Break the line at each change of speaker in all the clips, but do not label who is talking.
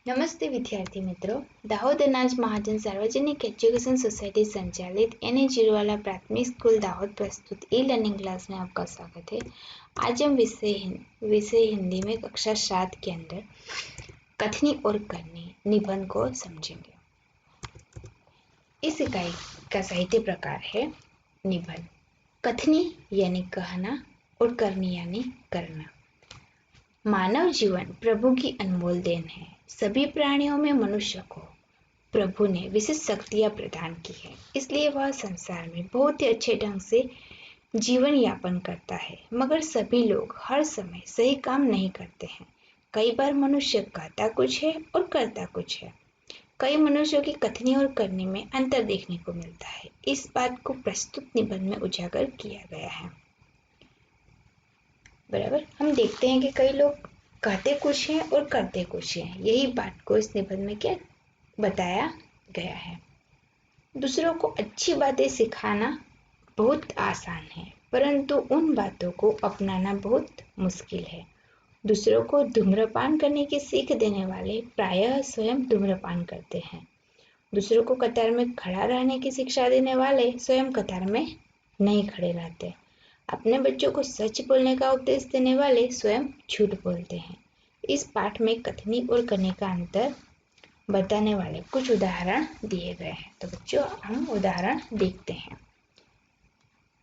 નમસ્તે વિદ્યાર્થી મિત્રો, દાહોદ અનાજ મહાજન सार्वजनिक एजुकेशन सोसाइटी संचालित एन जीरोवाला प्राथमिक स्कूल दाहोद प्रस्तुत ई लर्निंग क्लास में आपका स्वागत है। आज हम विषय हिंदी में कक्षा 7 के अंदर कथनी और करनी निबंध को समझेंगे। इस इकाई का साहित्य प्रकार है निबंध। कथनी यानी कहना और करनी यानी करना। मानव जीवन प्रभु की अनमोल देन है। सभी प्राणियों में मनुष्य को प्रभु ने विशेष शक्तियां प्रदान की है, इसलिए वह संसार में बहुत ही अच्छे ढंग से जीवन यापन करता है। मगर सभी लोग हर समय सही काम नहीं करते हैं। कई बार मनुष्य कहता कुछ है और करता कुछ है। कई मनुष्यों की कथनी और करनी में अंतर देखने को मिलता है। इस बात को प्रस्तुत निबंध में उजागर किया गया है। बराबर, हम देखते हैं कि कई लोग कहते कुछ हैं और करते कुछ हैं। यही बात को इस निबंध में क्या बताया गया है। दूसरों को अच्छी बातें सिखाना बहुत आसान है, परंतु उन बातों को अपनाना बहुत मुश्किल है। दूसरों को धूम्रपान करने की सीख देने वाले प्रायः स्वयं धूम्रपान करते हैं। दूसरों को कतार में खड़ा रहने की शिक्षा देने वाले स्वयं कतार में नहीं खड़े रहते। अपने बच्चों को सच बोलने का उपदेश देने वाले स्वयं झूठ बोलते हैं। इस पाठ में कथनी और करनी का अंतर बताने वाले कुछ उदाहरण दिए गए हैं। तो बच्चों, हम उदाहरण देखते हैं।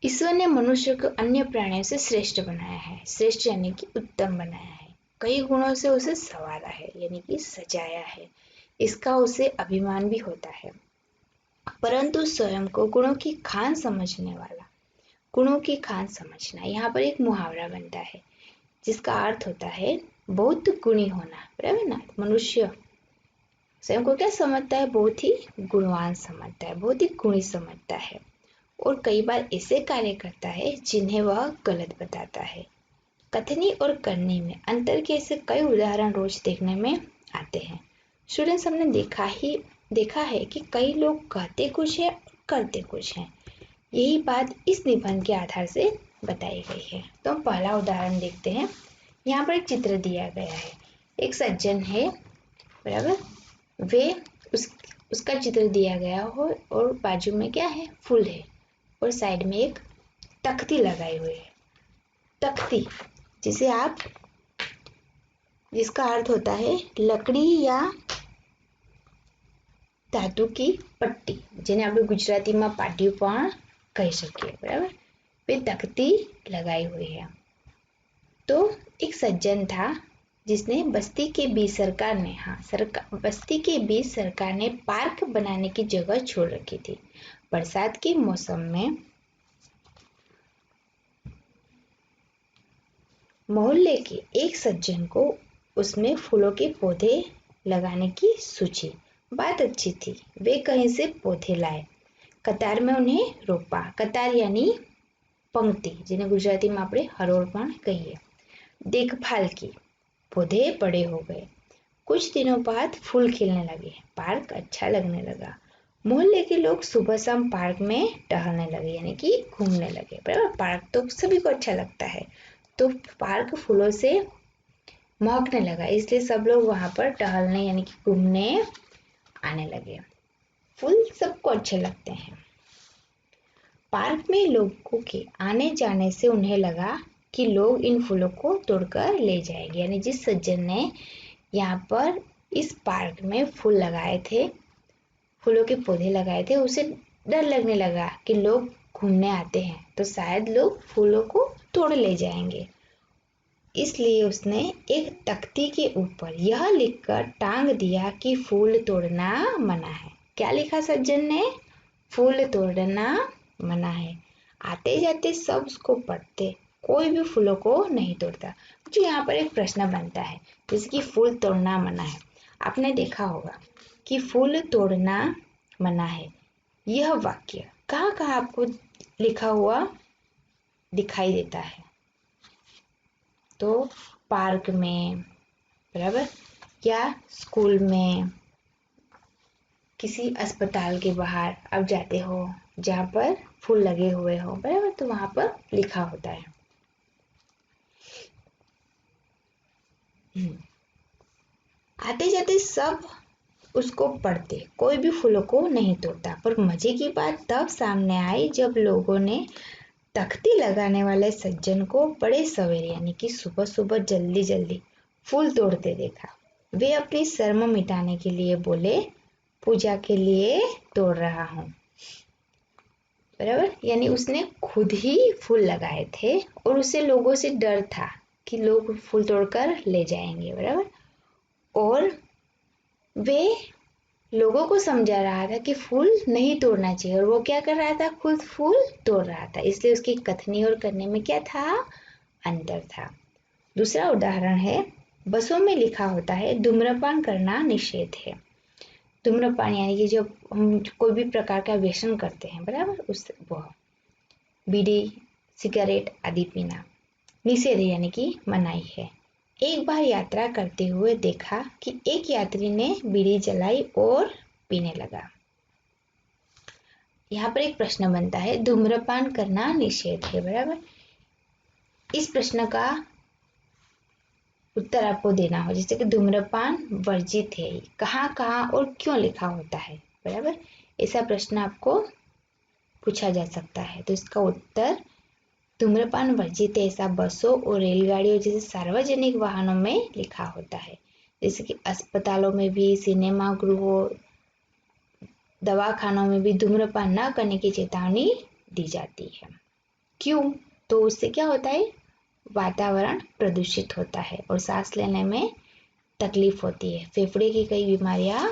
ईश्वर ने मनुष्य को अन्य प्राणियों से श्रेष्ठ बनाया है। श्रेष्ठ यानी कि उत्तम बनाया है। कई गुणों से उसे संवारा है, यानी कि सजाया है। इसका उसे अभिमान भी होता है। परंतु स्वयं को गुणों की खान समझने वाला, गुणों की खान समझना, यहाँ पर एक मुहावरा बनता है जिसका अर्थ होता है बहुत गुणी होना। बराबर ना। मनुष्य स्वयं को क्या समझता है? बहुत ही गुणवान समझता है, बहुत ही गुणी समझता है, और कई बार ऐसे कार्य करता है जिन्हें वह गलत बताता है। कथनी और करनी में अंतर के ऐसे कई उदाहरण रोज देखने में आते हैं। स्टूडेंट्स, हमने देखा है कि कई लोग कहते कुछ है और करते कुछ है। यही बात इस निबंध के आधार से बताई गई है। तो हम पहला उदाहरण देखते हैं। यहाँ पर एक चित्र दिया गया है। एक सज्जन है, बराबर, उसका चित्र दिया गया हो और बाजू में क्या है? फूल है, और साइड में एक तख्ती लगाई हुई है। तख्ती जिसका अर्थ होता है लकड़ी या धातु की पट्टी, જેને આપણે ગુજરાતીમાં પાટિયું પણ કહી શકીએ। बराबर, वे तख्ती लगाई हुई है। तो एक सज्जन था जिसने बस्ती के बीच सरकार ने पार्क बनाने की जगह छोड़ रखी थी। बरसात के मौसम में मोहल्ले के एक सज्जन को उसमें फूलों के पौधे लगाने की सूझी। बात अच्छी थी। वे कहीं से पौधे लाए, कतार में उन्हें रोपा। कतार यानी पंक्ति, जिन्हें गुजराती में આપણે હરોળ પણ કહીએ। देखभाल की, पौधे बड़े हो गए। कुछ दिनों बाद फूल खिलने लगे। पार्क अच्छा लगने लगा। मोहल्ले के लोग सुबह शाम पार्क में टहलने लगे, यानी कि घूमने लगे। बराबर, पार्क तो सभी को अच्छा लगता है, तो पार्क फूलों से महकने लगा, इसलिए सब लोग वहां पर टहलने यानी कि घूमने आने लगे। फूल सबको अच्छे लगते हैं। पार्क में लोगों के आने जाने से उन्हें लगा कि लोग इन फूलों को तोड़कर ले जाएंगे। यानी जिस सज्जन ने यहाँ पर इस पार्क में फूल लगाए थे, फूलों के पौधे लगाए थे, उसे डर लगने लगा कि लोग घूमने आते हैं तो शायद लोग फूलों को तोड़ ले जाएंगे। इसलिए उसने एक तख्ती के ऊपर यह लिखकर टांग दिया कि फूल तोड़ना मना है। क्या लिखा सज्जन ने? फूल तोड़ना मना है। आते जाते सब उसको पढ़ते, कोई भी फूलों को नहीं तोड़ता। जो यहाँ पर एक प्रश्न बनता है, जैसे कि फूल तोड़ना मना है। आपने देखा होगा कि फूल तोड़ना मना है, यह वाक्य कहाँ कहाँ आपको लिखा हुआ दिखाई देता है? तो पार्क में, बराबर, या स्कूल में, किसी अस्पताल के बाहर आप जाते हो जहाँ पर फूल लगे हुए हो, बराबर, तो वहां पर लिखा होता है। आते जाते सब उसको पढ़ते, कोई भी फूलों को नहीं तोड़ता। पर मजे की बात तब सामने आई जब लोगों ने तख्ती लगाने वाले सज्जन को बड़े सवेरे यानी कि सुबह सुबह जल्दी जल्दी फूल तोड़ते देखा। वे अपनी शर्म मिटाने के लिए बोले, पूजा के लिए तोड़ रहा हूँ। बराबर, यानी उसने खुद ही फूल लगाए थे और उसे लोगों से डर था कि लोग फूल तोड़कर ले जाएंगे। बराबर, और वे लोगों को समझा रहा था कि फूल नहीं तोड़ना चाहिए, और वो क्या कर रहा था, खुद फूल तोड़ रहा था। इसलिए उसकी कथनी और करने में क्या था, अंतर था। दूसरा उदाहरण है, बसों में लिखा होता है धूम्रपान करना निषेध है। धूम्रपान यानी कि जब हम कोई भी प्रकार का व्यसन करते हैं, बराबर, उस वह बीड़ी सिगरेट आदि पीना निषेध यानी कि मनाही है। एक बार यात्रा करते हुए देखा कि एक यात्री ने बीड़ी जलाई और पीने लगा। यहाँ पर एक प्रश्न बनता है, धूम्रपान करना निषेध है। बराबर, इस प्रश्न का उत्तर आपको देना हो, जैसे कि धूम्रपान वर्जित है, कहाँ कहाँ और क्यों लिखा होता है। बराबर, ऐसा प्रश्न आपको पूछा जा सकता है। तो इसका उत्तर धूम्रपान वर्जित है ऐसा बसों और रेलगाड़ियों जैसे सार्वजनिक वाहनों में लिखा होता है। जैसे कि अस्पतालों में भी, सिनेमा गृहों, दवाखानों में भी धूम्रपान न करने की चेतावनी दी जाती है। क्यों? तो उससे क्या होता है, वातावरण प्रदूषित होता है और सांस लेने में तकलीफ होती है, फेफड़े की कई बीमारियां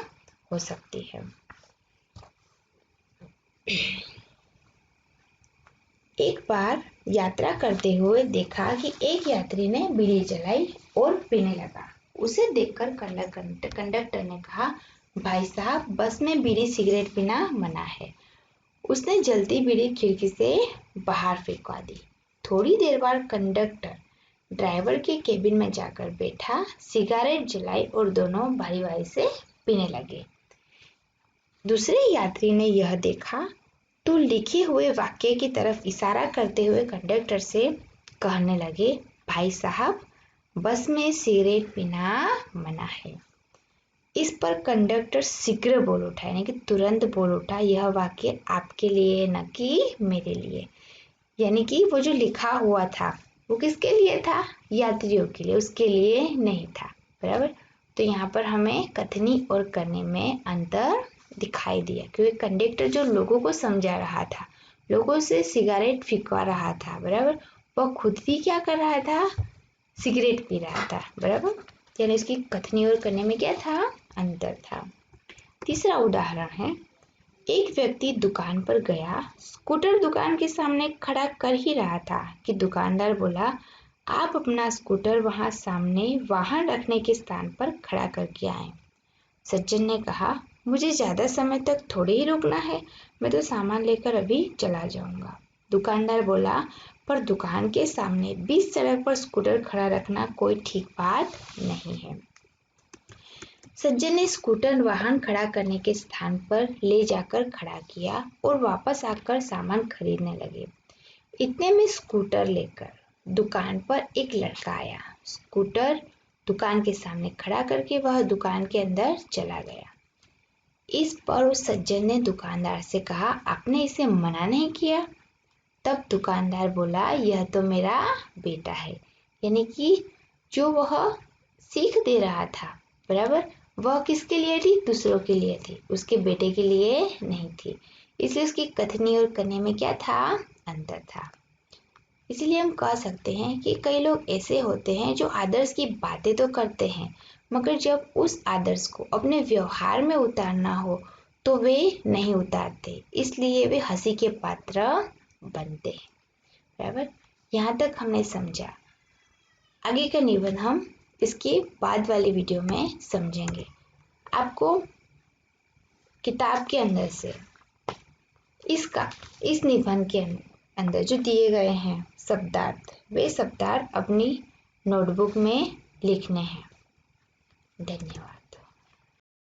हो सकती है। एक बार यात्रा करते हुए देखा कि एक यात्री ने बीड़ी जलाई और पीने लगा। उसे देखकर कंडक्टर ने कहा, भाई साहब, बस में बीड़ी सिगरेट पीना मना है। उसने जल्दी बीड़ी खिड़की से बाहर फेंका दी। थोड़ी देर बाद कंडक्टर ड्राइवर के केबिन में जाकर बैठा, सिगारेट जलाई और दोनों बारी बारी से पीने लगे। दूसरे यात्री ने यह देखा तो लिखे हुए वाक्य की तरफ इशारा करते हुए कंडक्टर से कहने लगे, भाई साहब, बस में सिगरेट पीना मना है। इस पर कंडक्टर शीघ्र बोल उठा, यानी कि तुरंत बोल उठा, यह वाक्य आपके लिए न कि मेरे लिए। यानी कि वो जो लिखा हुआ था वो किसके लिए था, यात्रियों के लिए, उसके लिए नहीं था। बराबर, तो यहाँ पर हमें कथनी और करने में अंतर दिखाई दिया, क्योंकि कंडक्टर जो लोगों को समझा रहा था, लोगों से सिगरेट फिकवा रहा था, बराबर, वह खुद भी क्या कर रहा था, सिगरेट पी रहा था। बराबर, यानी इसकी कथनी और करने में क्या था, अंतर था। तीसरा उदाहरण है, एक व्यक्ति दुकान पर गया, स्कूटर दुकान के सामने खड़ा कर ही रहा था कि दुकानदार बोला, आप अपना स्कूटर वहां सामने वाहन रखने के स्थान पर खड़ा करके आए। सज्जन ने कहा, मुझे ज्यादा समय तक थोड़ी ही रुकना है, मैं तो सामान लेकर अभी चला जाऊंगा। दुकानदार बोला, पर दुकान के सामने बीच सड़क पर स्कूटर खड़ा रखना कोई ठीक बात नहीं है। सज्जन ने स्कूटर वाहन खड़ा करने के स्थान पर ले जाकर खड़ा किया और वापस आकर सामान खरीदने लगे। इतने में स्कूटर लेकर दुकान पर एक लड़का आया। स्कूटर दुकान के सामने खड़ा करके वह दुकान के अंदर चला गया। इस पर उस सज्जन ने दुकानदार से कहा, आपने इसे मना नहीं किया? तब दुकानदार बोला, यह तो मेरा बेटा है, यानी कि जो वह सीख दे रहा था, बराबर, वह किसके लिए थी, दूसरों के लिए थी, उसके बेटे के लिए नहीं थी। इसलिए उसकी कथनी और करने में क्या था, अंतर था। इसलिए हम कह सकते हैं कि कई लोग ऐसे होते हैं जो आदर्श की बातें तो करते हैं, मगर जब उस आदर्श को अपने व्यवहार में उतारना हो तो वे नहीं उतारते, इसलिए वे हंसी के पात्र बनते हैं। बराबर, यहाँ तक हमने समझा। आगे का निबंध हम इसके बाद वाली वीडियो में समझेंगे। आपको किताब के अंदर से इस निबंध के अंदर जो दिए गए हैं शब्दार्थ, वे शब्दार्थ अपनी नोटबुक में लिखने हैं। धन्यवाद।